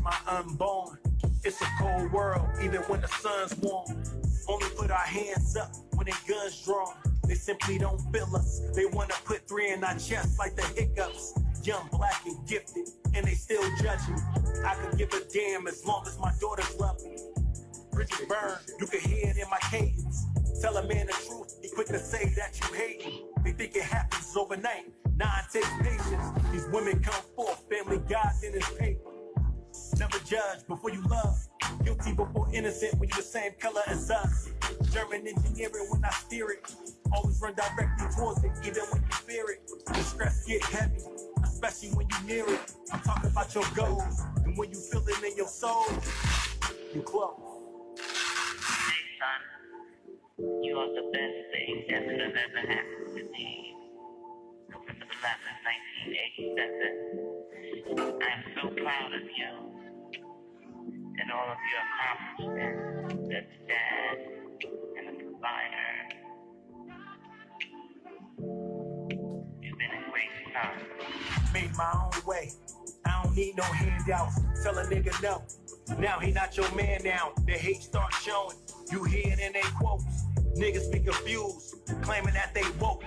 my unborn. It's a cold world, even when the sun's warm. Only put our hands up when their guns drawn. They simply don't feel us. They wanna put 3 in our chest like the hiccups. Young, black, and gifted, and they still judge me. I could give a damn as long as my daughters love me. Bridget burn, you can hear it in my cadence. Tell a man the truth, he quick to say that you hate him. They think it happens overnight. Nah, it takes patience. These women come forth, family gods in his paper. Never judge before you love. Guilty before innocent when you the same color as us. German engineering when I steer it. Always run directly towards it, even when you fear it. The stress get heavy, especially when you near it. I'm talking about your goals, and when you feel it in your soul, you close. Hey son, you are the best thing that could have ever happened to me. November 11th, 1987. I am so proud of you and all of your accomplishments as a dad and a provider. You've been a great son. Made my own way. I don't need no handouts. Tell a nigga no. Now he not your man now. The hate starts showing. You hear it in they quotes. Niggas be confused, claiming that they woke.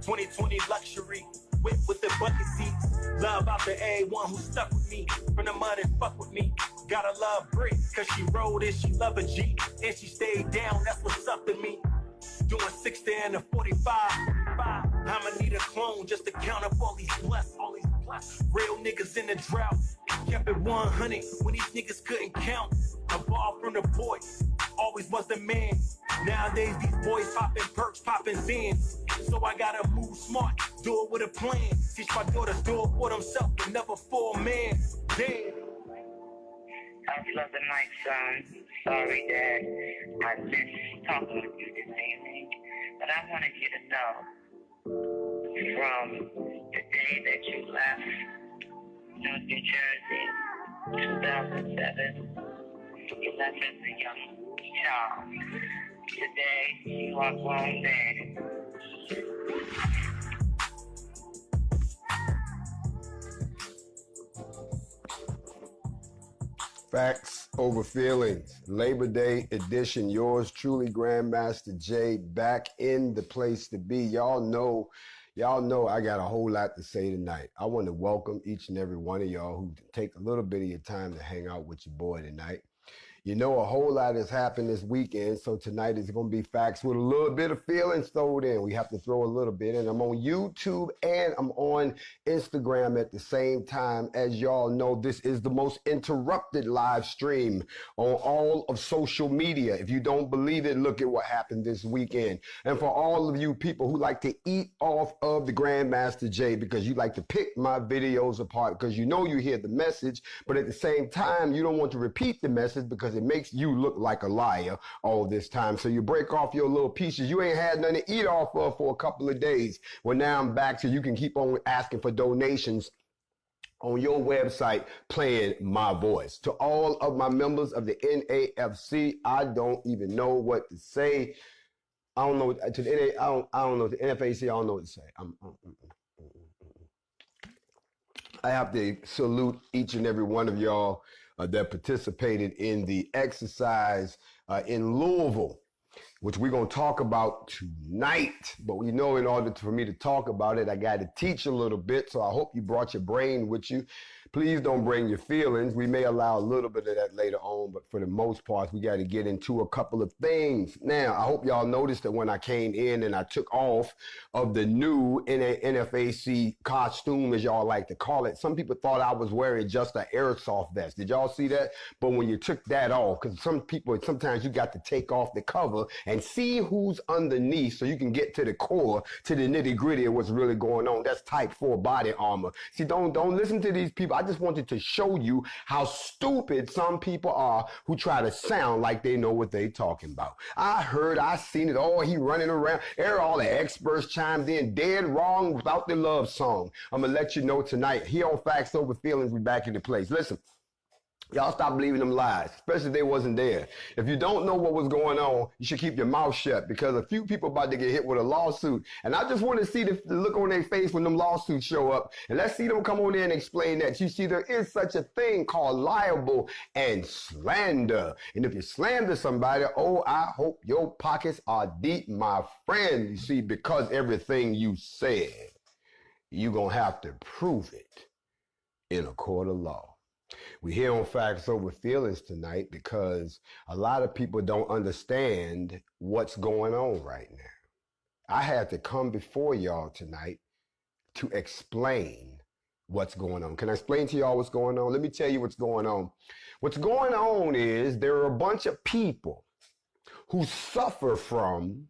2020 luxury, whip with the bucket seats. Love out to everyone who stuck with me. From the mud and fuck with me. Gotta love Brit, cause she rode and she love a G. And she stayed down, that's what's up to me. Doing 60 and a 45. I'ma need a clone just to count up all these blessed. Real niggas in the drought. Kept it 100 when these niggas couldn't count. A ball from the boys, always was the man. Nowadays these boys popping perks, popping Zans. So I gotta move smart, do it with a plan. Teach my daughters do it for themselves, but never for a man. Damn. How's love the night, son? Sorry that I missed talking with you this evening, but I wanted you to know from the day that you left New Jersey, 2007, you left as a young child. Today, you are grown man. Facts over feelings. Labor Day edition. Yours truly, Grandmaster Jay, back in the place to be. Y'all know I got a whole lot to say tonight. I want to welcome each and every one of y'all who take a little bit of your time to hang out with your boy tonight. You know, a whole lot has happened this weekend, so tonight is going to be facts with a little bit of feelings thrown in. We have to throw a little bit in. I'm on YouTube and I'm on Instagram at the same time. As y'all know, this is the most interrupted live stream on all of social media. If you don't believe it, look at what happened this weekend. And for all of you people who like to eat off of the Grandmaster Jay because you like to pick my videos apart because you know you hear the message, but at the same time, you don't want to repeat the message because it makes you look like a liar all this time. So you break off your little pieces. You ain't had nothing to eat off of for a couple of days. Well, now I'm back so you can keep on asking for donations on your website playing my voice. To all of my members of the NAFC, I don't even know what to say. I don't know to the I don't know the NFAC. I don't know what to say. I have to salute each and every one of y'all that participated in the exercise in Louisville, which we're going to talk about tonight. But we know in order for me to talk about it, I got to teach a little bit. So I hope you brought your brain with you. Please don't bring your feelings. We may allow a little bit of that later on, but for the most part, we got to get into a couple of things. Now, I hope y'all noticed that when I came in and I took off of the new NFAC costume, as y'all like to call it, some people thought I was wearing just an airsoft vest. Did y'all see that? But when you took that off, because some people, sometimes you got to take off the cover and see who's underneath so you can get to the core, to the nitty gritty of what's really going on. That's type 4 body armor. See, don't listen to these people. I just wanted to show you how stupid some people are who try to sound like they know what they talking about. I seen it. Oh, he running around. All the experts chimed in dead wrong about the love song. I'm going to let you know tonight. Here on Facts Over Feelings, we back into place. Listen. Y'all stop believing them lies, especially if they wasn't there. If you don't know what was going on, you should keep your mouth shut because a few people about to get hit with a lawsuit. And I just want to see the look on their face when them lawsuits show up. And let's see them come on in and explain that. You see, there is such a thing called libel and slander. And if you slander somebody, oh, I hope your pockets are deep, my friend. You see, because everything you said, you're going to have to prove it in a court of law. We're here on Facts Over Feelings tonight because a lot of people don't understand what's going on right now. I had to come before y'all tonight to explain what's going on. Can I explain to y'all what's going on? Let me tell you what's going on. What's going on is there are a bunch of people who suffer from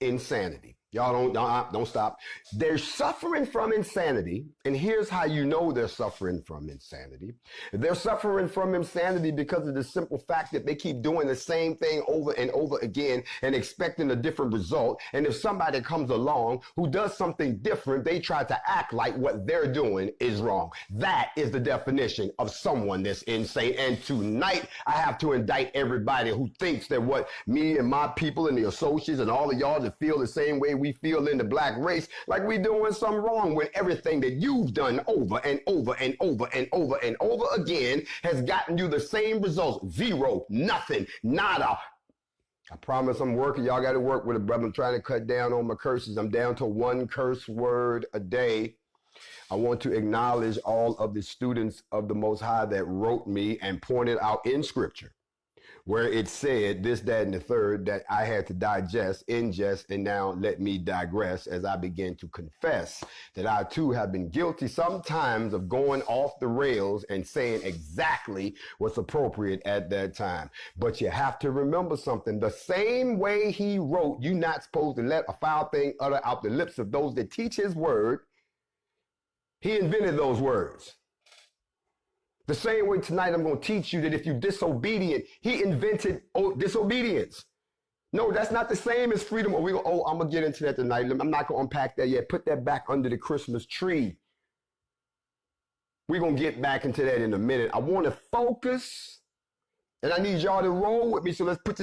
insanity. Y'all don't stop. They're suffering from insanity. And here's how you know they're suffering from insanity. They're suffering from insanity because of the simple fact that they keep doing the same thing over and over again and expecting a different result. And if somebody comes along who does something different, they try to act like what they're doing is wrong. That is the definition of someone that's insane. And tonight I have to indict everybody who thinks that what me and my people and the associates and all of y'all that feel the same way we feel in the black race, like we doing something wrong when everything that you've done over and over and over and over and over again has gotten you the same results. Zero, nothing, nada. I promise I'm working. Y'all got to work with it, brother. I'm trying to cut down on my curses. I'm down to one curse word a day. I want to acknowledge all of the students of the Most High that wrote me and pointed out in scripture where it said this, that, and the third that I had to digest, ingest, and now let me digress as I begin to confess that I too have been guilty sometimes of going off the rails and saying exactly what's appropriate at that time. But you have to remember something. The same way he wrote, you're not supposed to let a foul thing utter out the lips of those that teach his word. He invented those words. The same way tonight I'm going to teach you that if you're disobedient, he invented disobedience. No, that's not the same as freedom. I'm going to get into that tonight. I'm not going to unpack that yet. Put that back under the Christmas tree. We're going to get back into that in a minute. I want to focus, and I need y'all to roll with me. So let's put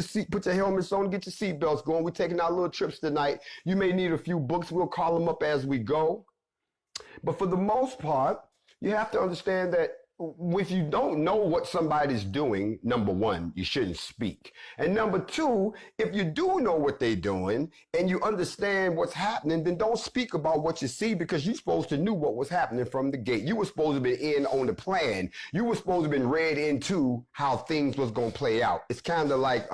your helmets on, get your seatbelts going. We're taking our little trips tonight. You may need a few books. We'll call them up as we go. But for the most part, you have to understand that if you don't know what somebody's doing, number one, you shouldn't speak. And number two, if you do know what they're doing and you understand what's happening, then don't speak about what you see because you're supposed to know what was happening from the gate. You were supposed to be in on the plan. You were supposed to be read into how things was going to play out. It's kind of like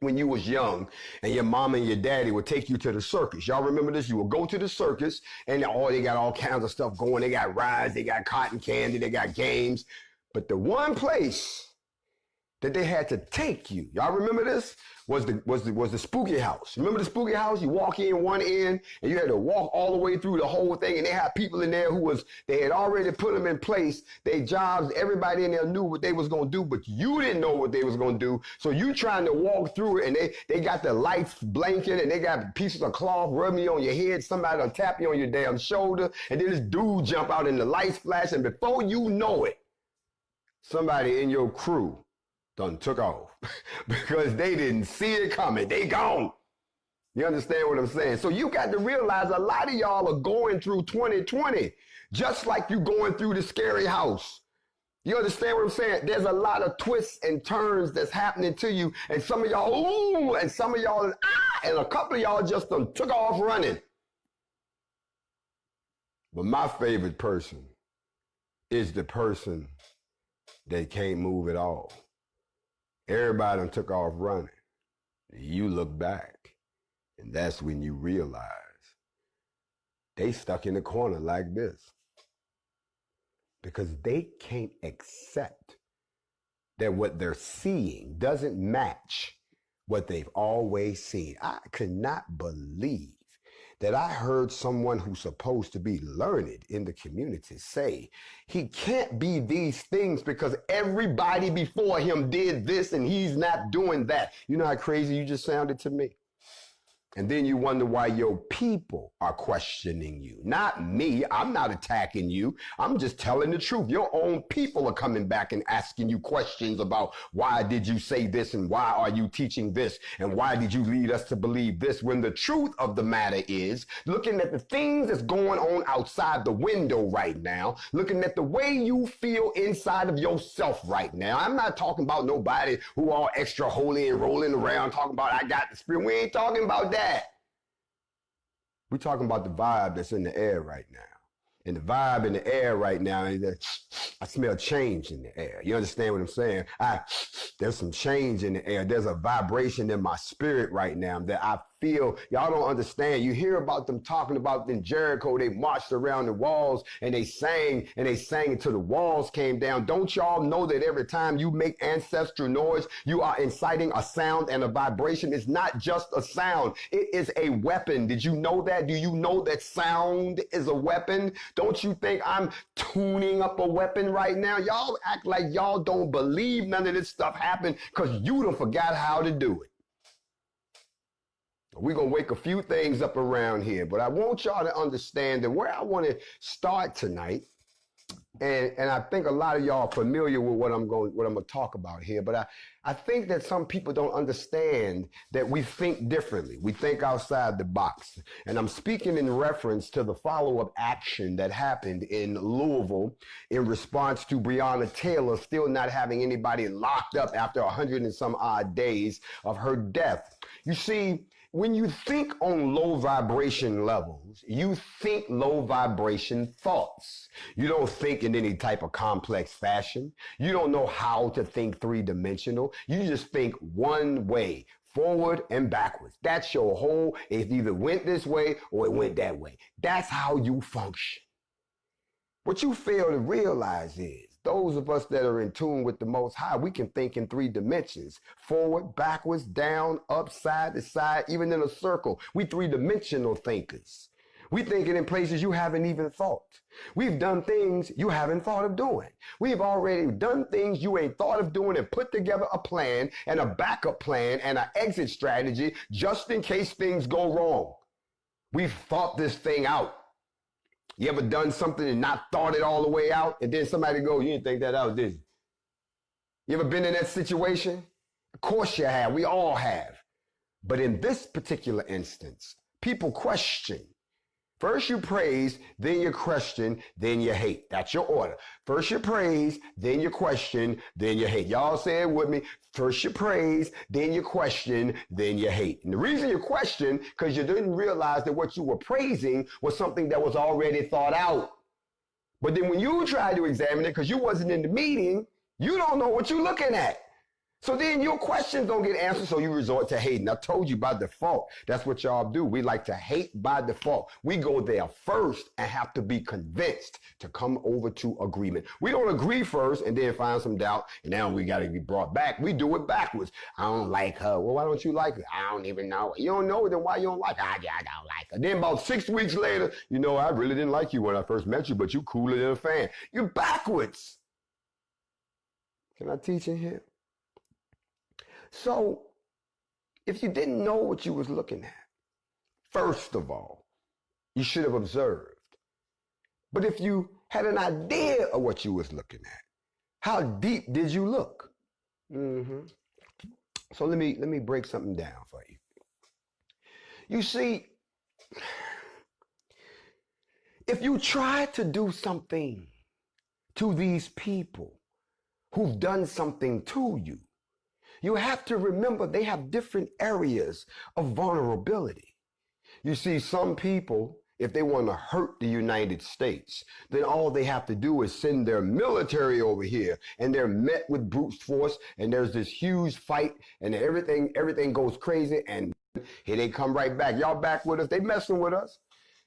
when you was young and your mom and your daddy would take you to the circus. Y'all remember this? You would go to the circus and they got all kinds of stuff going. They got rides, they got cotton candy, they got games. But the one place that they had to take you, y'all remember this? Was the spooky house. Remember the spooky house? You walk in one end and you had to walk all the way through the whole thing, and they had people in there they had already put them in place. Their jobs, everybody in there knew what they was gonna do, but you didn't know what they was gonna do. So you trying to walk through it, and they got the lights blinking and they got pieces of cloth rubbing you on your head, somebody will tap you on your damn shoulder, and then this dude jump out and the lights flash, and before you know it, somebody in your crew done took off because they didn't see it coming. They gone. You understand what I'm saying? So you got to realize a lot of y'all are going through 2020 just like you going through the scary house. You understand what I'm saying? There's a lot of twists and turns that's happening to you, and some of y'all, ooh, and some of y'all, and a couple of y'all just done took off running. But my favorite person is the person that can't move at all. Everybody done took off running. You look back, and that's when you realize they stuck in the corner like this because they can't accept that what they're seeing doesn't match what they've always seen. I could not believe that I heard someone who's supposed to be learned in the community say he can't be these things because everybody before him did this and he's not doing that. You know how crazy you just sounded to me? And then you wonder why your people are questioning you. Not me. I'm not attacking you. I'm just telling the truth. Your own people are coming back and asking you questions about why did you say this and why are you teaching this and why did you lead us to believe this, when the truth of the matter is, looking at the things that's going on outside the window right now, looking at the way you feel inside of yourself right now. I'm not talking about nobody who are extra holy and rolling around talking about I got the spirit. We ain't talking about that. We're talking about the vibe that's in the air right now. And the vibe in the air right now is that I smell change in the air. You understand what I'm saying? There's some change in the air. There's a vibration in my spirit right now that I feel. Y'all don't understand. You hear about them talking about in Jericho, they marched around the walls and they sang until the walls came down. Don't y'all know that every time you make ancestral noise, you are inciting a sound and a vibration? It's not just a sound. It is a weapon. Did you know that? Do you know that sound is a weapon? Don't you think I'm tuning up a weapon right now? Y'all act like y'all don't believe none of this stuff happened because you done forgot how to do it. We're going to wake a few things up around here, but I want y'all to understand that where I want to start tonight, and I think a lot of y'all are familiar with what I'm going to talk about here, but I think that some people don't understand that we think differently. We think outside the box. And I'm speaking in reference to the follow-up action that happened in Louisville in response to Breonna Taylor still not having anybody locked up after 100 and some odd days of her death. You see, when you think on low vibration levels, you think low vibration thoughts. You don't think in any type of complex fashion. You don't know how to think three-dimensional. You just think one way, forward and backwards. That's your whole, it either went this way or it went that way. That's how you function. What you fail to realize is, those of us that are in tune with the Most High, we can think in three dimensions. Forward, backwards, down, up, side to side, even in a circle. We three-dimensional thinkers. We thinking in places you haven't even thought. We've done things you haven't thought of doing. We've already done things you ain't thought of doing and put together a plan and a backup plan and an exit strategy just in case things go wrong. We've thought this thing out. You ever done something and not thought it all the way out? And then somebody go, you didn't think that out, did you? You ever been in that situation? Of course you have. We all have. But in this particular instance, people question. First you praise, then you question, then you hate. That's your order. First you praise, then you question, then you hate. Y'all say it with me. First you praise, then you question, then you hate. And the reason you question, because you didn't realize that what you were praising was something that was already thought out. But then when you try to examine it, because you wasn't in the meeting, you don't know what you're looking at. So then your questions don't get answered, so you resort to hating. I told you by default, that's what y'all do. We like to hate by default. We go there first and have to be convinced to come over to agreement. We don't agree first and then find some doubt, and now we got to be brought back. We do it backwards. I don't like her. Well, why don't you like her? I don't even know. You don't know, then why you don't like her? I don't like her. Then about 6 weeks later, you know, I really didn't like you when I first met you, but you cooler than a fan. You're backwards. Can I teach in here? So, if you didn't know what you was looking at, first of all, you should have observed. But if you had an idea of what you was looking at, how deep did you look? So let me break something down for you. You see, if you try to do something to these people who've done something to you, you have to remember they have different areas of vulnerability. You see, some people, if they want to hurt the United States, then all they have to do is send their military over here, and they're met with brute force, and there's this huge fight, and everything goes crazy, and here they come right back. Y'all back with us? They messing with us.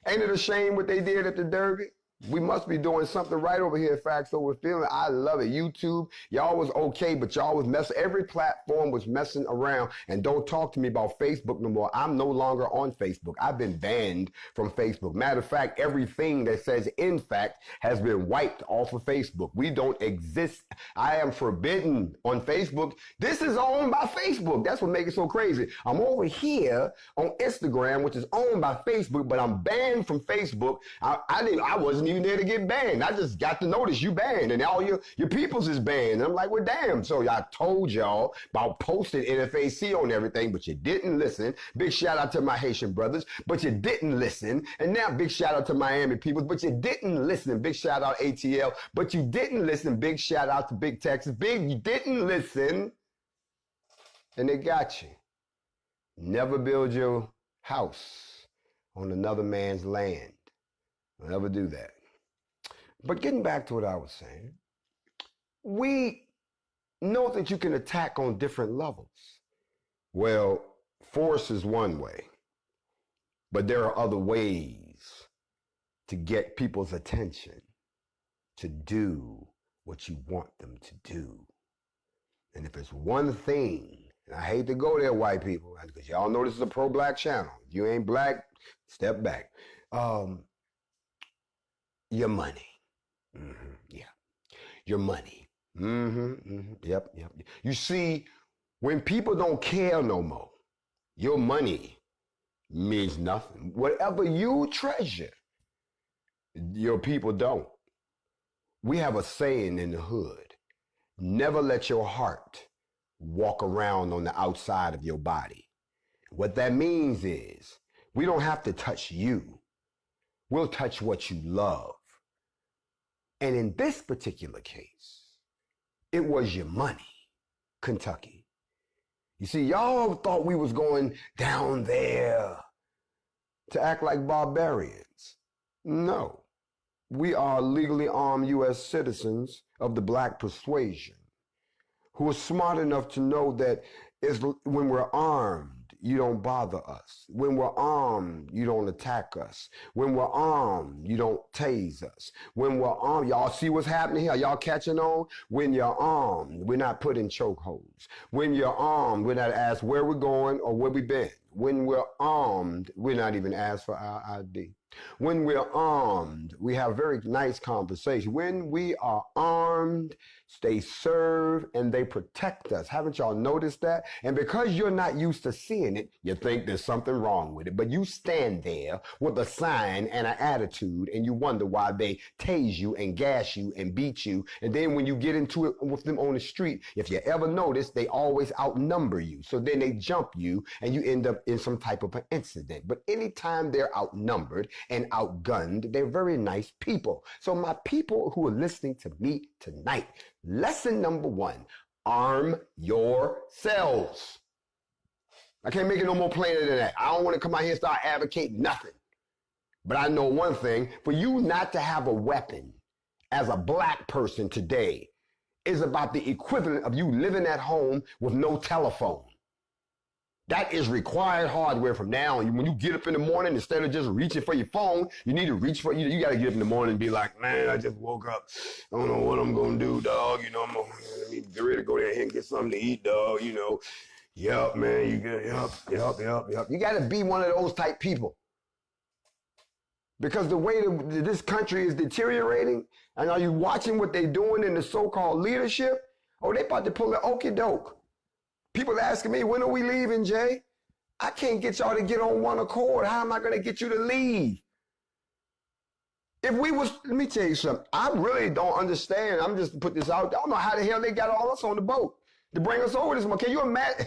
Ain't it a shame what they did at the Derby? We must be doing something right over here, Facts Over Feeling. I love it. YouTube, y'all was okay, but y'all was messing. Every platform was messing around. And don't talk to me about Facebook no more. I'm no longer on Facebook. I've been banned from Facebook. Matter of fact, everything that says NFAC has been wiped off of Facebook. We don't exist. I am forbidden on Facebook. This is owned by Facebook. That's what makes it so crazy. I'm over here on Instagram, which is owned by Facebook, but I'm banned from Facebook. I wasn't even there to get banned. I just got the notice you banned, and all your peoples is banned. And I'm like, well, damn. So I told y'all about posting NFAC on everything, but you didn't listen. Big shout out to my Haitian brothers, but you didn't listen. And now big shout out to Miami people, but you didn't listen. Big shout out ATL, but you didn't listen. Big shout out to Big Texas. Big, you didn't listen. And they got you. Never build your house on another man's land. Never do that. But getting back to what I was saying, we know that you can attack on different levels. Well, force is one way, but there are other ways to get people's attention to do what you want them to do. And if it's one thing, and I hate to go there, white people, because y'all know this is a pro-black channel. If you ain't black, step back. Your money. Yeah. Your money. Yep. You see, when people don't care no more, your money means nothing. Whatever you treasure, your people don't. We have a saying in the hood, never let your heart walk around on the outside of your body. What that means is, we don't have to touch you. We'll touch what you love. And in this particular case, it was your money, Kentucky. You see, y'all thought we was going down there to act like barbarians. No, we are legally armed U.S. citizens of the black persuasion who are smart enough to know that when we're armed, you don't bother us. When we're armed, you don't attack us. When we're armed, you don't tase us. When we're armed, y'all see what's happening here? Are y'all catching on? When you're armed, we're not put in chokeholds. When you're armed, we're not asked where we're going or where we've been. When we're armed, we're not even asked for our ID. When we're armed, we have very nice conversation. When we are armed, they serve and they protect us. Haven't y'all noticed that? And because you're not used to seeing it, you think there's something wrong with it. But you stand there with a sign and an attitude and you wonder why they tase you and gas you and beat you. And then when you get into it with them on the street, if you ever notice, they always outnumber you. So then they jump you and you end up in some type of an incident. But anytime they're outnumbered and outgunned, they're very nice people. So my people who are listening to me tonight, lesson number one, arm yourselves. I can't make it no more plainer than that. I don't want to come out here and start advocating nothing. But I know one thing, for you not to have a weapon as a black person today is about the equivalent of you living at home with no telephone. That is required hardware from now on. When you get up in the morning, instead of just reaching for your phone, you need to reach for, you got to get up in the morning and be like, man, I just woke up. I don't know what I'm going to do, dog. You know, I'm going to get ready to go there and get something to eat, dog. You know, yup, man, you get, yup. You got to be one of those type people. Because the way that this country is deteriorating, and are you watching what they're doing in the so-called leadership? Oh, they about to pull the okie doke. People asking me, when are we leaving, Jay? I can't get y'all to get on one accord. How am I going to get you to leave? If we was, let me tell you something. I really don't understand. I'm just put this out. I don't know how the hell they got all us on the boat to bring us over this one. Can you imagine?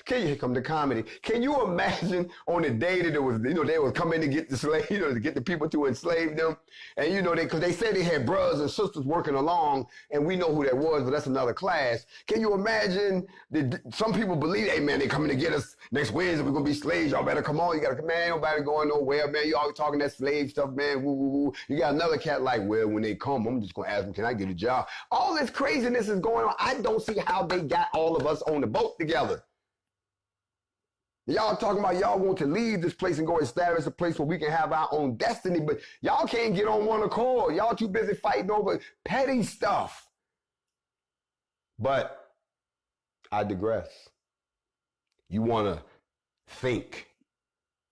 Here come the comedy. Can you imagine on the day that it was, they was coming to get the slave, to get the people to enslave them. And, because they said they had brothers and sisters working along, and we know who that was, but that's another class. Can you imagine that some people believe, hey, man, they coming to get us next Wednesday, we're going to be slaves. Y'all better come on. You got to come, man, nobody going nowhere, man. You always talking that slave stuff, man. Woo, woo, woo. You got another cat like, well, when they come, I'm just going to ask them, can I get a job? All this craziness is going on. I don't see how they got all of us on the boat together. Y'all talking about y'all want to leave this place and go establish a place where we can have our own destiny, but y'all can't get on one accord. Y'all too busy fighting over petty stuff. But I digress. You want to think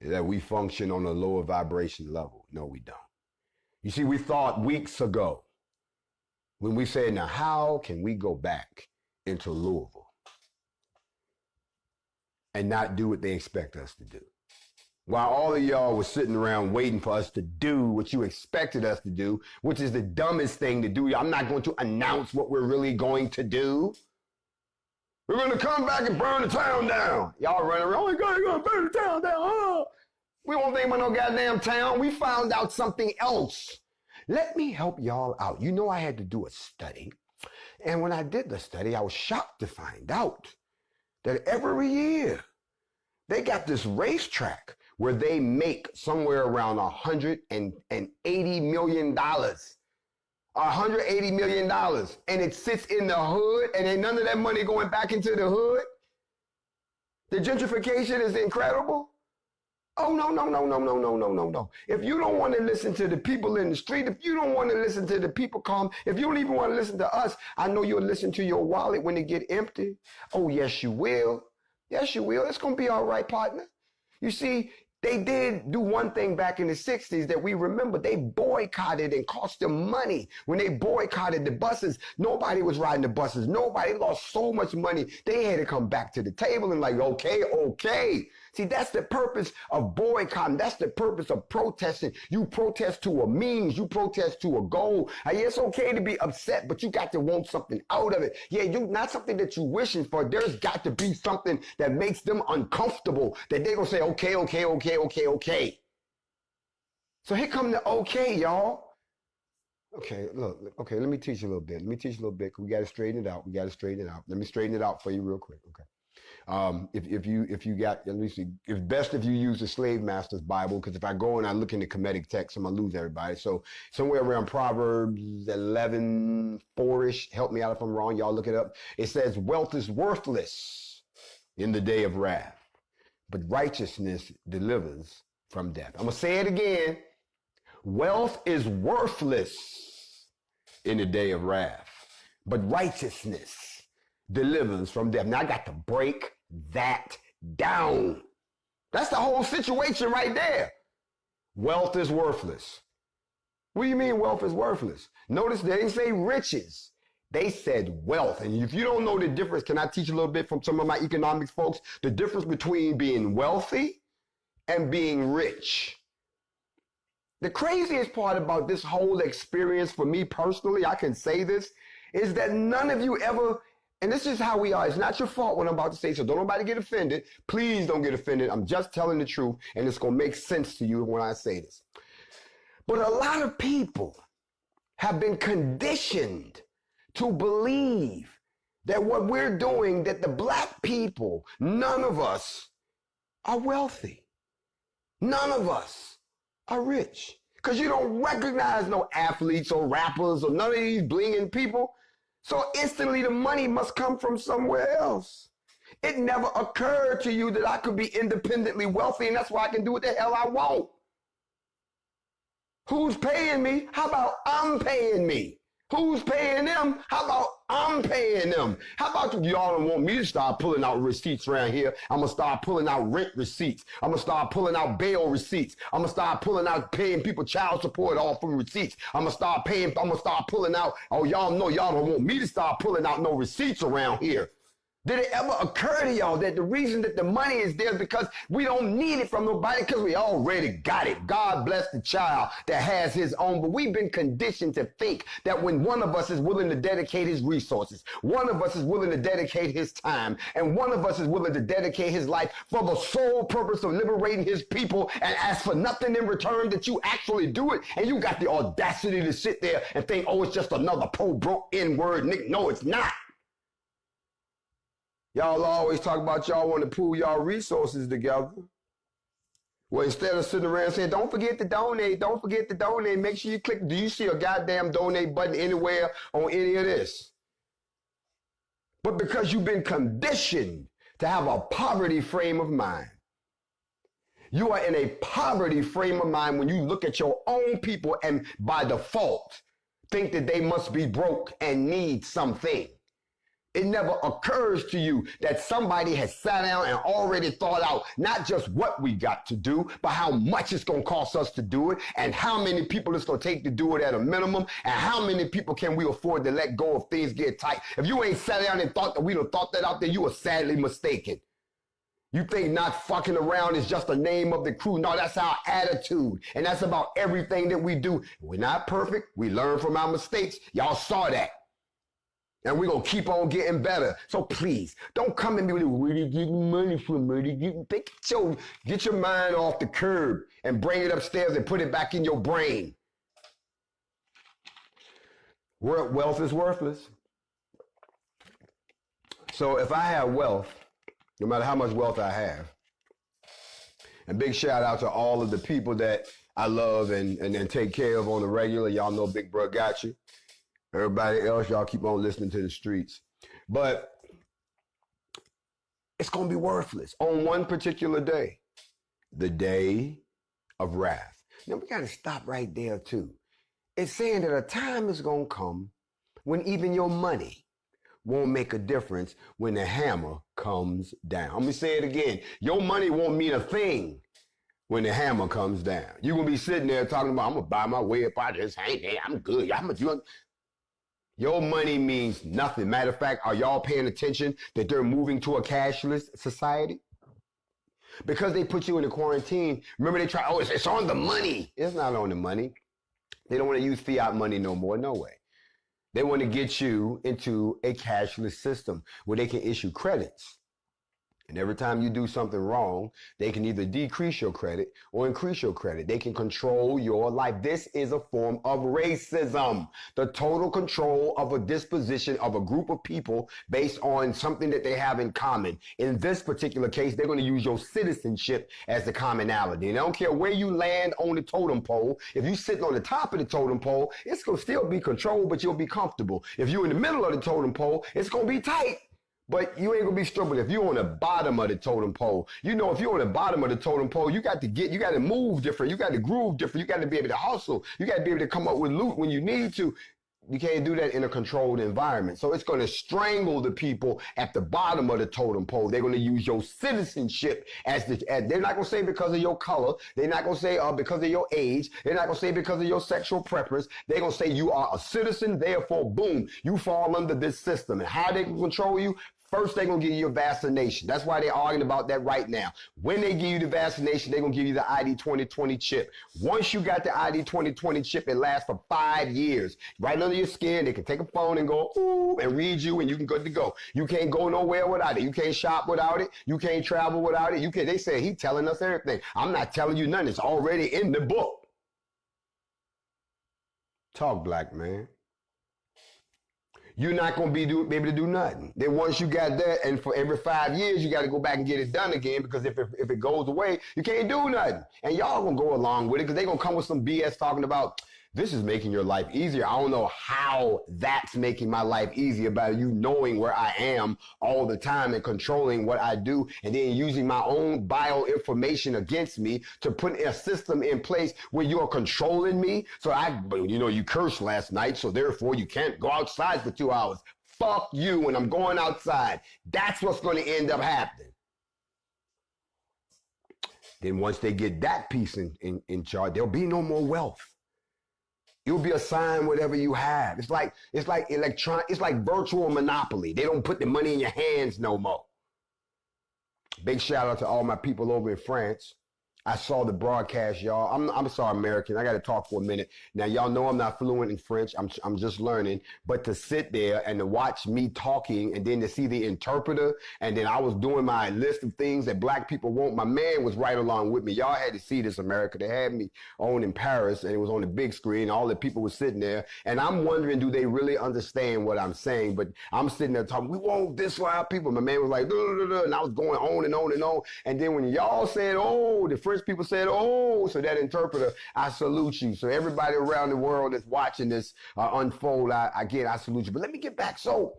that we function on a lower vibration level. No, we don't. You see, we thought weeks ago when we said, now how can we go back into Louisville and not do what they expect us to do? While all of y'all was sitting around waiting for us to do what you expected us to do, which is the dumbest thing to do. I'm not going to announce what we're really going to do. We're going to come back and burn the town down. Y'all running around, oh my God, you're going to burn the town down. Oh. We won't think about no goddamn town. We found out something else. Let me help y'all out. You know I had to do a study. And when I did the study, I was shocked to find out that every year they got this racetrack where they make somewhere around $180 million. $180 million. And it sits in the hood and ain't none of that money going back into the hood. The gentrification is incredible. Oh, no. If you don't want to listen to the people in the street, if you don't want to listen to the people come, if you don't even want to listen to us, I know you'll listen to your wallet when it get empty. Oh, yes, you will. Yes, you will. It's going to be all right, partner. You see, they did do one thing back in the 60s that we remember. They boycotted and cost them money. When they boycotted the buses, nobody was riding the buses. Nobody lost so much money. They had to come back to the table and like, okay. See, that's the purpose of boycotting. That's the purpose of protesting. You protest to a means. You protest to a goal. It's okay to be upset, but you got to want something out of it. Yeah, you not something that you're wishing for. There's got to be something that makes them uncomfortable, that they're going to say, okay. So here come the okay, y'all. Okay, look, okay, let me teach you a little bit. We got to straighten it out. Let me straighten it out for you real quick, okay? If you got, at least it's best if you use the Slave Master's Bible, because if I go and I look in the Kemetic text, I'm gonna lose everybody. So somewhere around Proverbs 11:4-ish, help me out if I'm wrong, y'all look it up. It says, wealth is worthless in the day of wrath, but righteousness delivers from death. I'm gonna say it again. Wealth is worthless in the day of wrath, but righteousness delivers from death. Now I got to break that down. That's the whole situation right there. Wealth is worthless. What do you mean wealth is worthless? Notice they didn't say riches. They said wealth. And if you don't know the difference, can I teach a little bit from some of my economics folks? The difference between being wealthy and being rich. The craziest part about this whole experience for me personally, I can say this, is that none of you ever, and this is how we are. It's not your fault what I'm about to say, so don't nobody get offended. Please don't get offended. I'm just telling the truth, and it's going to make sense to you when I say this. But a lot of people have been conditioned to believe that what we're doing, that the black people, none of us are wealthy. None of us are rich. Because you don't recognize no athletes or rappers or none of these blinging people. So instantly the money must come from somewhere else. It never occurred to you that I could be independently wealthy and that's why I can do what the hell I want. Who's paying me? How about I'm paying me? Who's paying them? How about I'm paying them? How about y'all don't want me to start pulling out receipts around here? I'm going to start pulling out rent receipts. I'm going to start pulling out bail receipts. I'm going to start pulling out paying people child support off from receipts. I'm going to start pulling out, oh, y'all know y'all don't want me to start pulling out no receipts around here. Did it ever occur to y'all that the reason that the money is there is because we don't need it from nobody because we already got it? God bless the child that has his own. But we've been conditioned to think that when one of us is willing to dedicate his resources, one of us is willing to dedicate his time, and one of us is willing to dedicate his life for the sole purpose of liberating his people and ask for nothing in return, that you actually do it. And you got the audacity to sit there and think, oh, it's just another pro-broke N-word. No, it's not. Y'all always talk about y'all want to pool y'all resources together. Well, instead of sitting around saying, don't forget to donate, make sure you click, do you see a goddamn donate button anywhere on any of this? But because you've been conditioned to have a poverty frame of mind, You are in a poverty frame of mind when you look at your own people and by default think that they must be broke and need something. It never occurs to you that somebody has sat down and already thought out not just what we got to do, but how much it's going to cost us to do it and how many people it's going to take to do it at a minimum and how many people can we afford to let go if things get tight. If you ain't sat down and thought that we done thought that out there, you are sadly mistaken. You think not fucking around is just the name of the crew. No, that's our attitude. And that's about everything that we do. We're not perfect. We learn from our mistakes. Y'all saw that. And we're going to keep on getting better. So please, don't come at me with, where you getting money from? Get your mind off the curb and bring it upstairs and put it back in your brain. Wealth is worthless. So if I have wealth, no matter how much wealth I have, and big shout out to all of the people that I love and take care of on the regular. Y'all know Big Bro got you. Everybody else, y'all keep on listening to the streets. But it's going to be worthless on one particular day, the day of wrath. Now, we got to stop right there, too. It's saying that a time is going to come when even your money won't make a difference when the hammer comes down. Let me say it again. Your money won't mean a thing when the hammer comes down. You're going to be sitting there talking about, I'm going to buy my way up out of this. Hey, I'm good. Your money means nothing. Matter of fact, are y'all paying attention that they're moving to a cashless society? Because they put you in a quarantine. Remember they try, it's on the money. It's not on the money. They don't want to use fiat money no more. No way. They want to get you into a cashless system where they can issue credits. And every time you do something wrong, they can either decrease your credit or increase your credit. They can control your life. This is a form of racism. The total control of a disposition of a group of people based on something that they have in common. In this particular case, they're going to use your citizenship as the commonality. And I don't care where you land on the totem pole. If you're sitting on the top of the totem pole, it's going to still be controlled, but you'll be comfortable. If you're in the middle of the totem pole, it's going to be tight. But you ain't gonna be struggling. If you're on the bottom of the totem pole, you know, if you're on the bottom of the totem pole, you got to move different. You got to groove different. You got to be able to hustle. You got to be able to come up with loot when you need to. You can't do that in a controlled environment. So it's going to strangle the people at the bottom of the totem pole. They're going to use your citizenship as they're not going to say because of your color. They're not going to say because of your age. They're not going to say because of your sexual preference. They're going to say you are a citizen. Therefore, boom, you fall under this system. And how they can control you? First, they're going to give you a vaccination. That's why they're arguing about that right now. When they give you the vaccination, they're going to give you the ID 2020 chip. Once you got the ID 2020 chip, it lasts for 5 years. Right under your skin, they can take a phone and go, ooh, and read you, and you can good to go. You can't go nowhere without it. You can't shop without it. You can't travel without it. They say he's telling us everything. I'm not telling you nothing. It's already in the book. Talk, black man. You're not going to be able to do nothing. Then once you got that, and for every 5 years, you got to go back and get it done again, because if it goes away, you can't do nothing. And y'all going to go along with it because they're going to come with some BS talking about, this is making your life easier. I don't know how that's making my life easier by you knowing where I am all the time and controlling what I do and then using my own bioinformation against me to put a system in place where you're controlling me. So you cursed last night, so therefore you can't go outside for 2 hours. Fuck you when I'm going outside. That's what's going to end up happening. Then once they get that piece in charge, there'll be no more wealth. You'll be assigned whatever you have. It's like virtual monopoly. They don't put the money in your hands no more. Big shout out to all my people over in France. I saw the broadcast, y'all. I'm sorry, American. I got to talk for a minute. Now, y'all know I'm not fluent in French. I'm just learning. But to sit there and to watch me talking and then to see the interpreter, and then I was doing my list of things that black people want. My man was right along with me. Y'all had to see this, America. They had me on in Paris, and it was on the big screen. All the people were sitting there. And I'm wondering, do they really understand what I'm saying? But I'm sitting there talking, we want this for our people. My man was like, duh, duh, duh, duh, and I was going on and on and on. And then when y'all said, oh, the French people said, oh, so that interpreter, I salute you. So everybody around the world that's watching this unfold, I salute you. But let me get back. So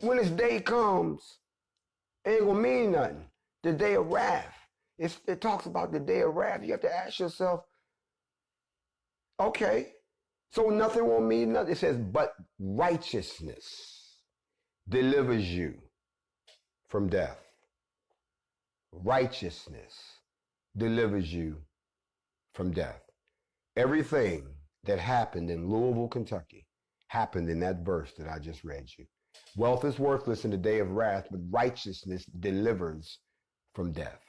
when this day comes, it ain't gonna mean nothing. The day of wrath. It talks about the day of wrath. You have to ask yourself, okay, so nothing won't mean nothing. It says, but righteousness delivers you from death. Righteousness delivers you from death. Everything that happened in Louisville, Kentucky, happened in that verse that I just read you. Wealth is worthless in the day of wrath, but righteousness delivers from death.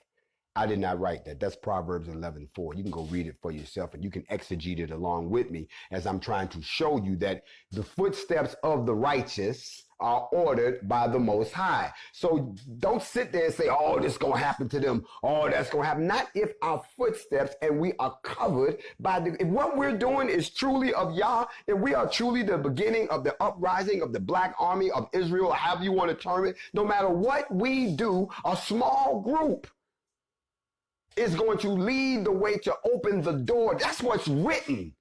I did not write that. That's Proverbs 11:4. You can go read it for yourself and you can exegete it along with me as I'm trying to show you that the footsteps of the righteous are ordered by the Most High. So don't sit there and say, oh, this is going to happen to them. Oh, that's going to happen. Not if our footsteps and we are covered by if what we're doing is truly of Yah, if we are truly the beginning of the uprising of the Black Army of Israel, however you want to term it, no matter what we do, a small group is going to lead the way to open the door. That's what's written.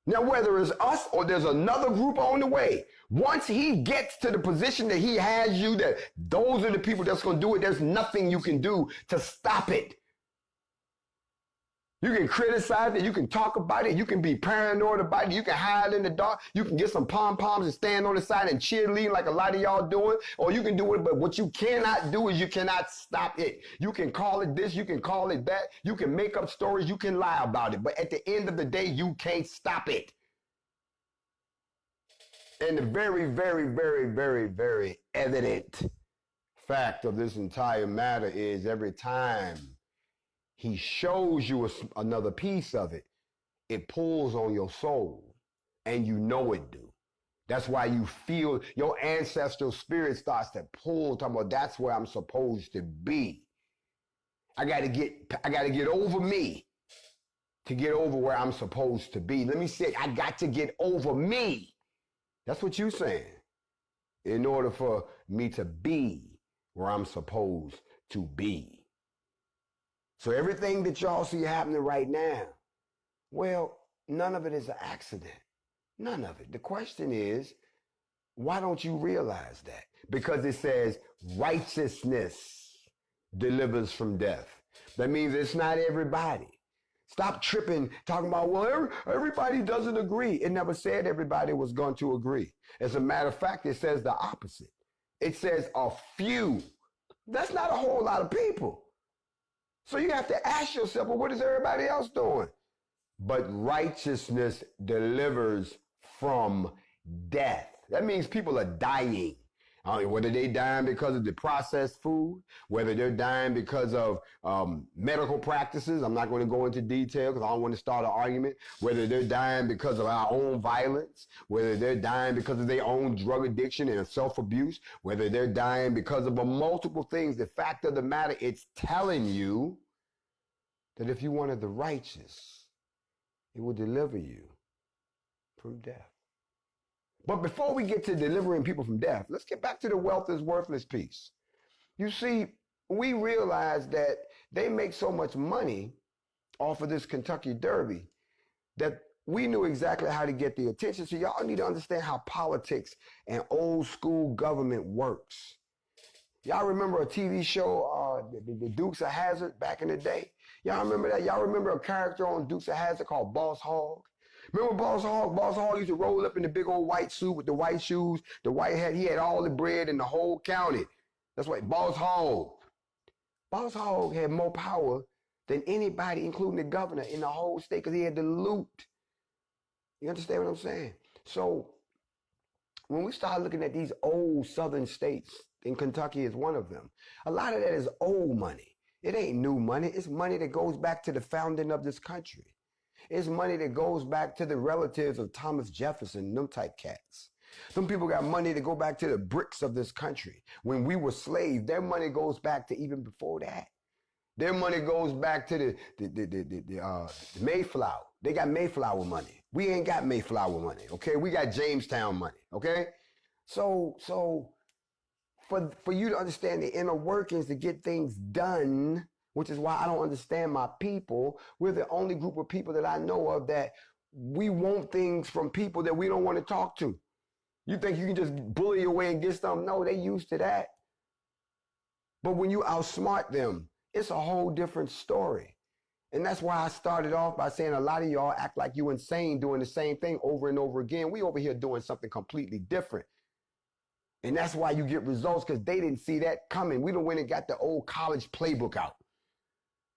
Now, whether it's us or there's another group on the way, once he gets to the position that he has you, that those are the people that's going to do it, there's nothing you can do to stop it. You can criticize it, you can talk about it, you can be paranoid about it, you can hide in the dark, you can get some pom-poms and stand on the side and cheerlead like a lot of y'all doing, or you can do it, but what you cannot do is you cannot stop it. You can call it this, you can call it that, you can make up stories, you can lie about it, but at the end of the day, you can't stop it. And the very, very, very, very, very evident fact of this entire matter is every time he shows you another piece of it, it pulls on your soul, and you know it do. That's why you feel your ancestral spirit starts to pull, talking about that's where I'm supposed to be. I gotta get over me to get over where I'm supposed to be. Let me say, I got to get over me. That's what you're saying. In order for me to be where I'm supposed to be. So everything that y'all see happening right now, well, none of it is an accident. None of it. The question is, why don't you realize that? Because it says righteousness delivers from death. That means it's not everybody. Stop tripping, talking about, well, everybody doesn't agree. It never said everybody was going to agree. As a matter of fact, it says the opposite. It says a few. That's not a whole lot of people. So you have to ask yourself, well, what is everybody else doing? But righteousness delivers from death. That means people are dying. Whether they're dying because of the processed food, whether they're dying because of medical practices. I'm not going to go into detail because I don't want to start an argument. Whether they're dying because of our own violence, whether they're dying because of their own drug addiction and self-abuse, whether they're dying because of multiple things. The fact of the matter, it's telling you that if you wanted the righteous, it will deliver you from death. But before we get to delivering people from death, let's get back to the wealth is worthless piece. You see, we realize that they make so much money off of this Kentucky Derby that we knew exactly how to get the attention. So y'all need to understand how politics and old school government works. Y'all remember a TV show, the Dukes of Hazzard back in the day? Y'all remember that? Y'all remember a character on Dukes of Hazzard called Boss Hogg? Remember Boss Hogg? Boss Hogg used to roll up in the big old white suit with the white shoes, the white hat. He had all the bread in the whole county. That's why Boss Hogg. Boss Hogg had more power than anybody, including the governor, in the whole state because he had the loot. You understand what I'm saying? So when we start looking at these old southern states, and Kentucky is one of them, a lot of that is old money. It ain't new money. It's money that goes back to the founding of this country. It's money that goes back to the relatives of Thomas Jefferson, them type cats. Some people got money to go back to the bricks of this country. When we were slaves, their money goes back to even before that. Their money goes back to the Mayflower. They got Mayflower money. We ain't got Mayflower money, okay? We got Jamestown money, okay? So for you to understand the inner workings to get things done, which is why I don't understand my people. We're the only group of people that I know of that we want things from people that we don't want to talk to. You think you can just bully your way and get something? No, they used to that. But when you outsmart them it's a whole different story. And that's why I started off by saying a lot of y'all act like you insane doing the same thing over and over again. We over here doing something completely different. And that's why you get results, because they didn't see that coming. We done went and got the old college playbook out.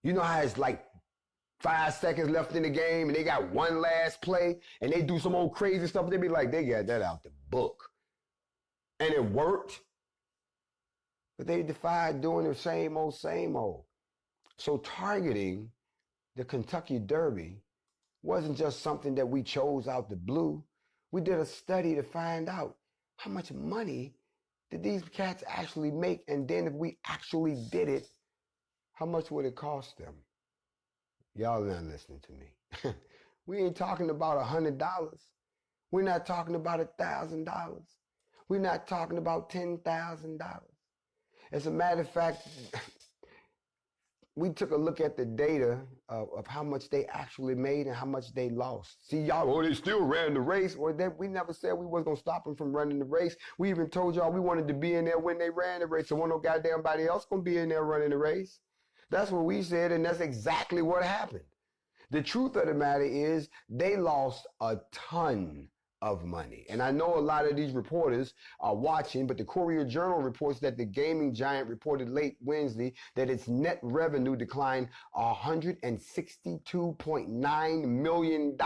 You know how it's like 5 seconds left in the game and they got one last play and they do some old crazy stuff. They be like, they got that out the book. And it worked. But they defied doing the same old, same old. So targeting the Kentucky Derby wasn't just something that we chose out the blue. We did a study to find out how much money did these cats actually make, and then if we actually did it, how much would it cost them? Y'all not listening to me. We ain't talking about $100. We're not talking about $1,000. We're not talking about $10,000. As a matter of fact, we took a look at the data of how much they actually made and how much they lost. See, y'all, oh, they still ran the race. Or we never said we wasn't going to stop them from running the race. We even told y'all we wanted to be in there when they ran the race. So wasn't no goddamn body else going to be in there running the race. That's what we said, and that's exactly what happened. The truth of the matter is they lost a ton of money. And I know a lot of these reporters are watching, but the Courier Journal reports that the gaming giant reported late Wednesday that its net revenue declined $162.9 million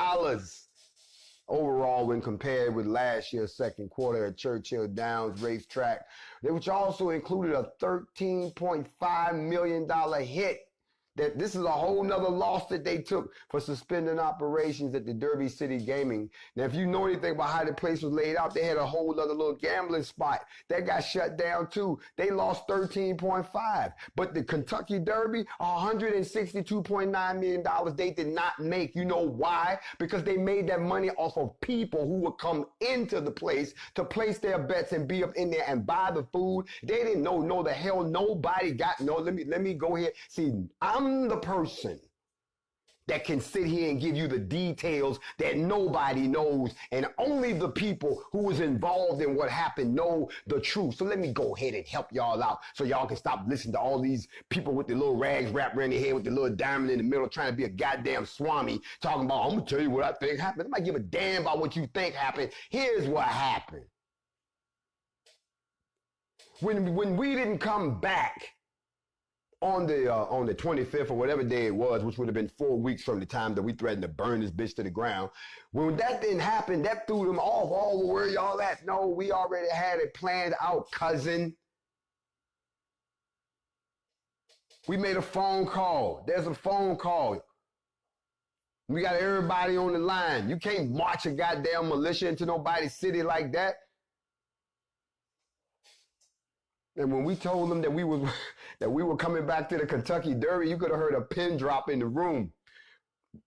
overall when compared with last year's second quarter at Churchill Downs Racetrack, which also included a $13.5 million hit. That this is a whole nother loss that they took for suspending operations at the Derby City Gaming. Now, if you know anything about how the place was laid out, they had a whole other little gambling spot that got shut down too. They lost 13.5, but the Kentucky Derby, $162.9 million they did not make. You know why? Because they made that money off of people who would come into the place to place their bets and be up in there and buy the food. They didn't know, no, the hell nobody got, no, let me go here. See, I'm the person that can sit here and give you the details that nobody knows, and only the people who was involved in what happened know the truth. So let me go ahead and help y'all out so y'all can stop listening to all these people with the little rags wrapped around their head with the little diamond in the middle trying to be a goddamn swami talking about, I'm gonna tell you what I think happened. I might give a damn about what you think happened. Here's what happened. When we didn't come back on the 25th or whatever day it was, which would have been 4 weeks from the time that we threatened to burn this bitch to the ground. When that didn't happen, that threw them off. Oh, where y'all at? No, we already had it planned out, cousin. We made a phone call. There's a phone call. We got everybody on the line. You can't march a goddamn militia into nobody's city like that. And when we told them that we were coming back to the Kentucky Derby, you could have heard a pin drop in the room.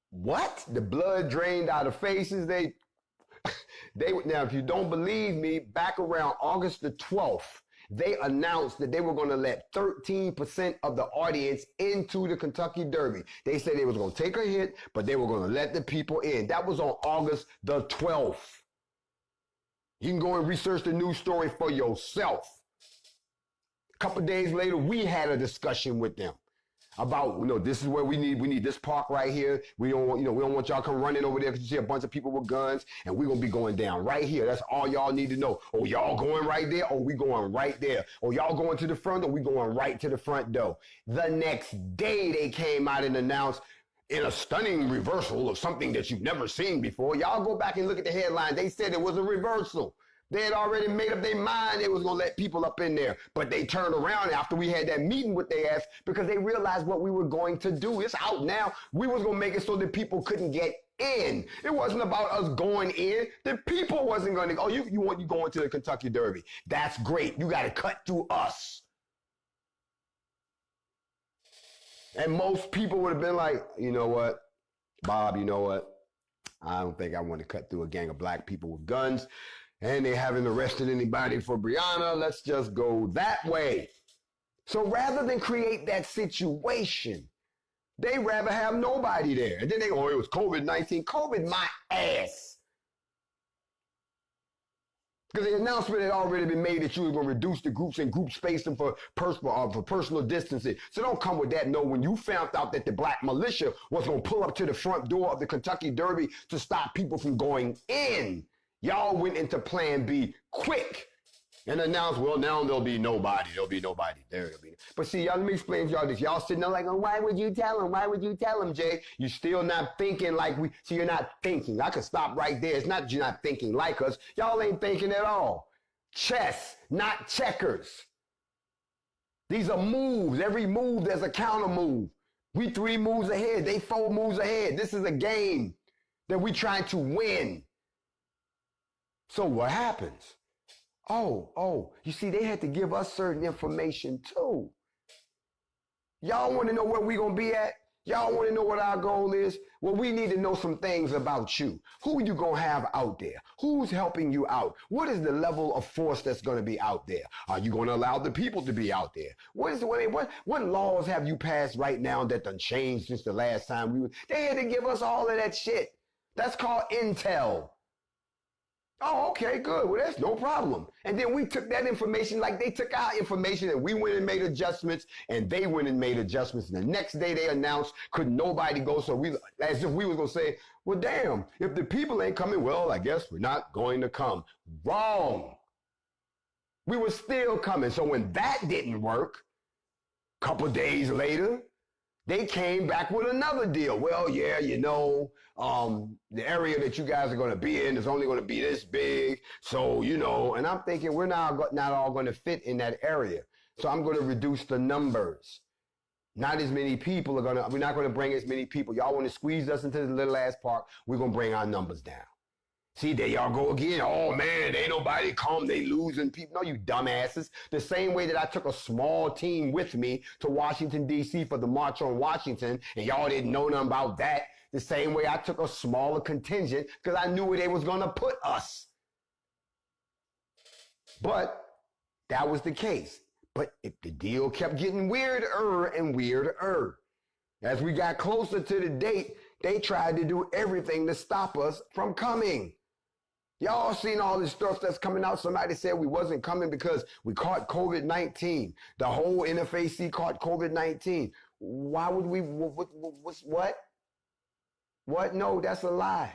What? The blood drained out of faces. Now, if you don't believe me, back around August the 12th, they announced that they were going to let 13% of the audience into the Kentucky Derby. They said they was going to take a hit, but they were going to let the people in. That was on August the 12th. You can go and research the news story for yourself. A couple of days later, we had a discussion with them about, this is where we need this park right here. We don't want y'all come running over there because you see a bunch of people with guns, and we're going to be going down right here. That's all y'all need to know. Oh, y'all going right there? Oh, we going right there. Oh, y'all going to the front door? We going right to the front door. The next day, they came out and announced, in a stunning reversal of something that you've never seen before. Y'all go back and look at the headline. They said it was a reversal. They had already made up their mind they was going to let people up in there. But they turned around after we had that meeting with their ass because they realized what we were going to do. It's out now. We was going to make it so that people couldn't get in. It wasn't about us going in. The people wasn't going to go, you going to the Kentucky Derby. That's great. You got to cut through us. And most people would have been like, you know what, Bob, you know what? I don't think I want to cut through a gang of black people with guns. And they haven't arrested anybody for Breonna. Let's just go that way. So rather than create that situation, they rather have nobody there. And then they go, it was COVID-19. COVID my ass. Because the announcement had already been made that you were going to reduce the groups and group space them for personal distancing. So don't come with that. No, when you found out that the black militia was going to pull up to the front door of the Kentucky Derby to stop people from going in, y'all went into plan B quick and announced, well, now there'll be nobody. There'll be nobody. There'll be. But see, y'all, let me explain to y'all this. Y'all sitting there like, oh, why would you tell him? Why would you tell him, Jay? You still not thinking like we. See, you're not thinking. I could stop right there. It's not that you're not thinking like us. Y'all ain't thinking at all. Chess, not checkers. These are moves. Every move, there's a counter move. We 3 moves ahead. They 4 moves ahead. This is a game that we trying to win. So what happens? Oh, you see, they had to give us certain information too. Y'all want to know where we going to be at? Y'all want to know what our goal is? Well, we need to know some things about you. Who you going to have out there? Who's helping you out? What is the level of force that's going to be out there? Are you going to allow the people to be out there? What laws have you passed right now that done changed since the last time they had to give us all of that shit. That's called intel. Oh, okay, good. Well, that's no problem. And then we took that information like they took our information and we went and made adjustments and they went and made adjustments. And the next day they announced, could nobody go? So as if we was going to say, well, damn, if the people ain't coming, well, I guess we're not going to come. Wrong. We were still coming. So when that didn't work, a couple days later, they came back with another deal. Well, yeah, the area that you guys are going to be in is only going to be this big. So, and I'm thinking we're not all going to fit in that area. So I'm going to reduce the numbers. Not as many people we're not going to bring as many people. Y'all want to squeeze us into the little ass park. We're going to bring our numbers down. See, there y'all go again. Oh, man, ain't nobody come. They losing people. No, you dumbasses. The same way that I took a small team with me to Washington, D.C. for the March on Washington, and y'all didn't know nothing about that. The same way I took a smaller contingent because I knew where they was going to put us. But that was the case. But if the deal kept getting weirder and weirder. As we got closer to the date, they tried to do everything to stop us from coming. Y'all seen all this stuff that's coming out. Somebody said we wasn't coming because we caught COVID-19. The whole NFAC caught COVID-19. Why would we, what? What? No, that's a lie.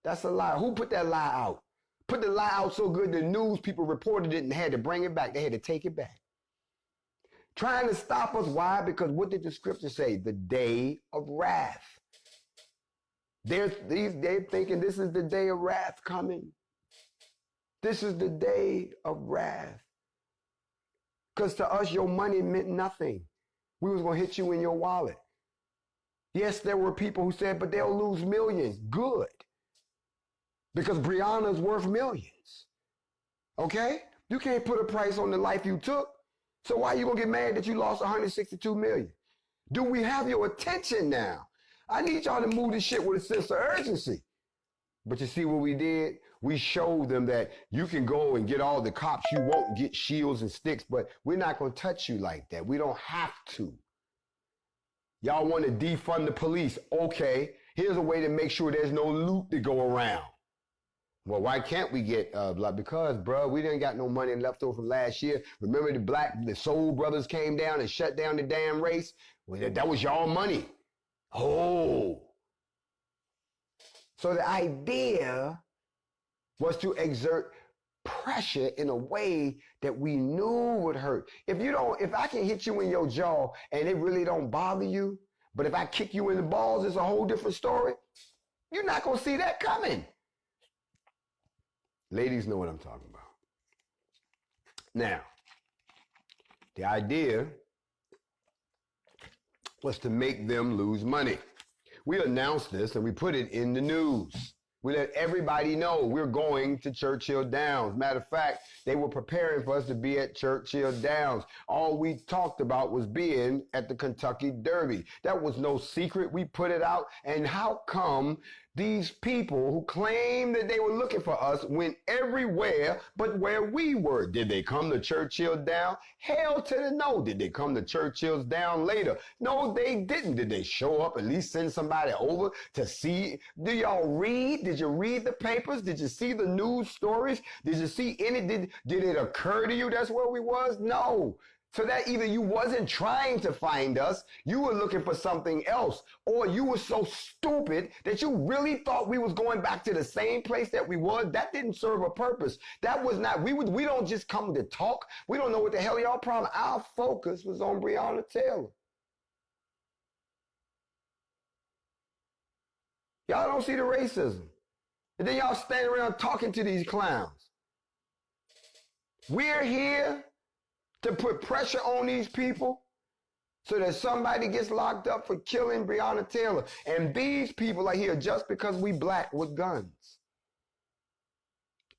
That's a lie. Who put that lie out? Put the lie out so good the news people reported it and had to bring it back. They had to take it back. Trying to stop us. Why? Because what did the scripture say? The day of wrath. They're thinking this is the day of wrath coming. This is the day of wrath. Because to us, your money meant nothing. We was going to hit you in your wallet. Yes, there were people who said, but they'll lose millions. Good. Because Breonna's worth millions. Okay? You can't put a price on the life you took. So why are you going to get mad that you lost 162 million? Do we have your attention now? I need y'all to move this shit with a sense of urgency. But you see what we did? We showed them that you can go and get all the cops you want and get shields and sticks, but we're not going to touch you like that. We don't have to. Y'all want to defund the police. Okay, here's a way to make sure there's no loot to go around. Well, why can't we get, because, bro, we didn't got no money left over from last year. Remember the Soul Brothers came down and shut down the damn race? Well, that was y'all money. Oh. So the idea was to exert pressure in a way that we knew would hurt. If I can hit you in your jaw and it really don't bother you, but if I kick you in the balls, it's a whole different story. You're not going to see that coming. Ladies know what I'm talking about. Now, the idea was to make them lose money. We announced this and we put it in the news. We let everybody know we're going to Churchill Downs. Matter of fact, they were preparing for us to be at Churchill Downs. All we talked about was being at the Kentucky Derby. That was no secret. We put it out. And how come These people who claim that they were looking for us went everywhere but where we were. Did they come to Churchill Down? Hell to the no. Did they come to Churchill's Down later? No, they didn't. Did they show up, at least send somebody over to see? Do y'all read? Did you read the papers? Did you see the news stories? Did you see any? Did it occur to you that's where we was? No. So that either you wasn't trying to find us, you were looking for something else, or you were so stupid that you really thought we was going back to the same place that we was. That didn't serve a purpose. That was not, we don't just come to talk. We don't know what the hell y'all problem. Our focus was on Breonna Taylor. Y'all don't see the racism. And then y'all stand around talking to these clowns. We're here to put pressure on these people so that somebody gets locked up for killing Breonna Taylor. And these people are here just because we black with guns.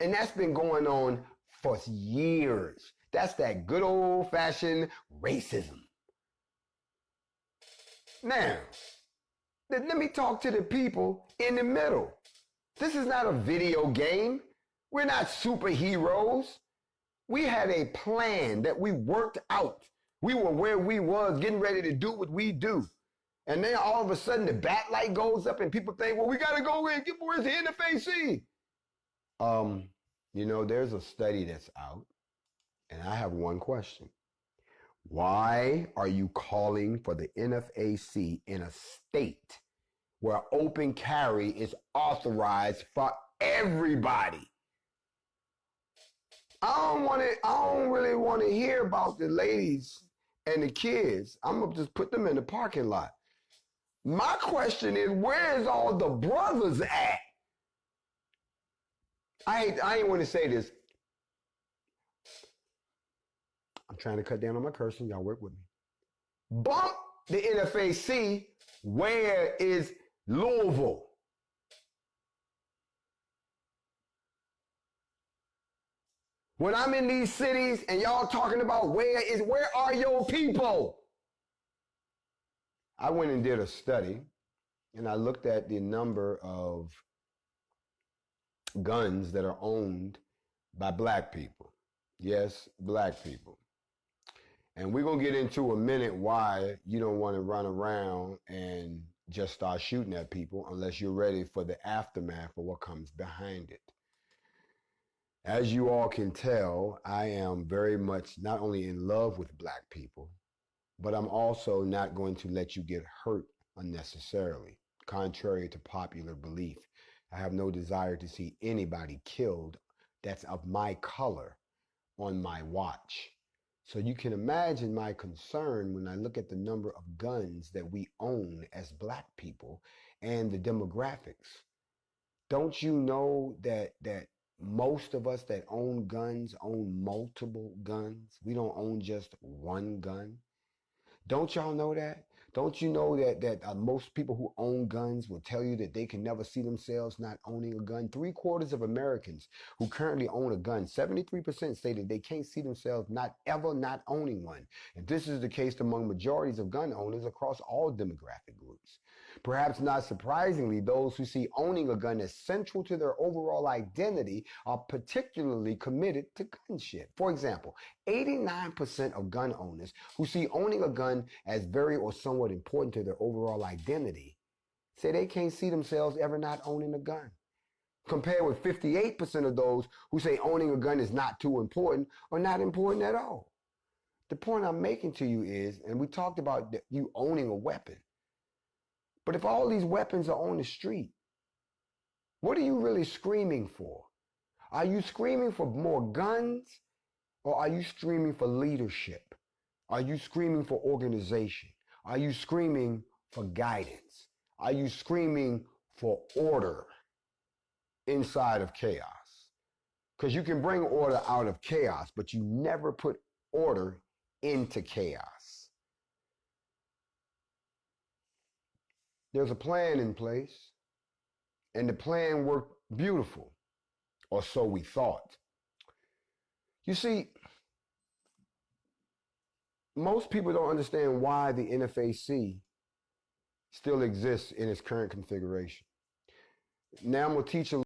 And that's been going on for years. That's that good old-fashioned racism. Now, let me talk to the people in the middle. This is not a video game. We're not superheroes. We had a plan that we worked out. We were where we was, getting ready to do what we do. And then all of a sudden the bat light goes up and people think, well, we got to go in and get where's the NFAC? There's a study that's out, and I have one question. Why are you calling for the NFAC in a state where open carry is authorized for everybody? I don't really want to hear about the ladies and the kids. I'm going to just put them in the parking lot. My question is, where's all the brothers at? I ain't want to say this. I'm trying to cut down on my cursing. Y'all work with me. Bump the NFAC. Where is Louisville? When I'm in these cities and y'all talking about where are your people? I went and did a study and I looked at the number of guns that are owned by black people. Yes, black people. And we're going to get into a minute why you don't want to run around and just start shooting at people unless you're ready for the aftermath of what comes behind it. As you all can tell, I am very much not only in love with black people, but I'm also not going to let you get hurt unnecessarily, contrary to popular belief. I have no desire to see anybody killed that's of my color on my watch. So you can imagine my concern when I look at the number of guns that we own as black people and the demographics. Don't you know that most of us that own guns own multiple guns? We don't own just one gun. Don't y'all know that? Don't you know that most people who own guns will tell you that they can never see themselves not owning a gun? 3/4 of Americans who currently own a gun, 73% stated they can't see themselves not ever not owning one. And this is the case among majorities of gun owners across all demographic groups. Perhaps not surprisingly, those who see owning a gun as central to their overall identity are particularly committed to gunship. For example, 89% of gun owners who see owning a gun as very or somewhat important to their overall identity say they can't see themselves ever not owning a gun, compared with 58% of those who say owning a gun is not too important or not important at all. The point I'm making to you is, and we talked about you owning a weapon, but if all these weapons are on the street, what are you really screaming for? Are you screaming for more guns, or are you screaming for leadership? Are you screaming for organization? Are you screaming for guidance? Are you screaming for order inside of chaos? Because you can bring order out of chaos, but you never put order into chaos. There's a plan in place, and the plan worked beautiful, or so we thought. You see, most people don't understand why the NFAC still exists in its current configuration. Now I'm gonna teach them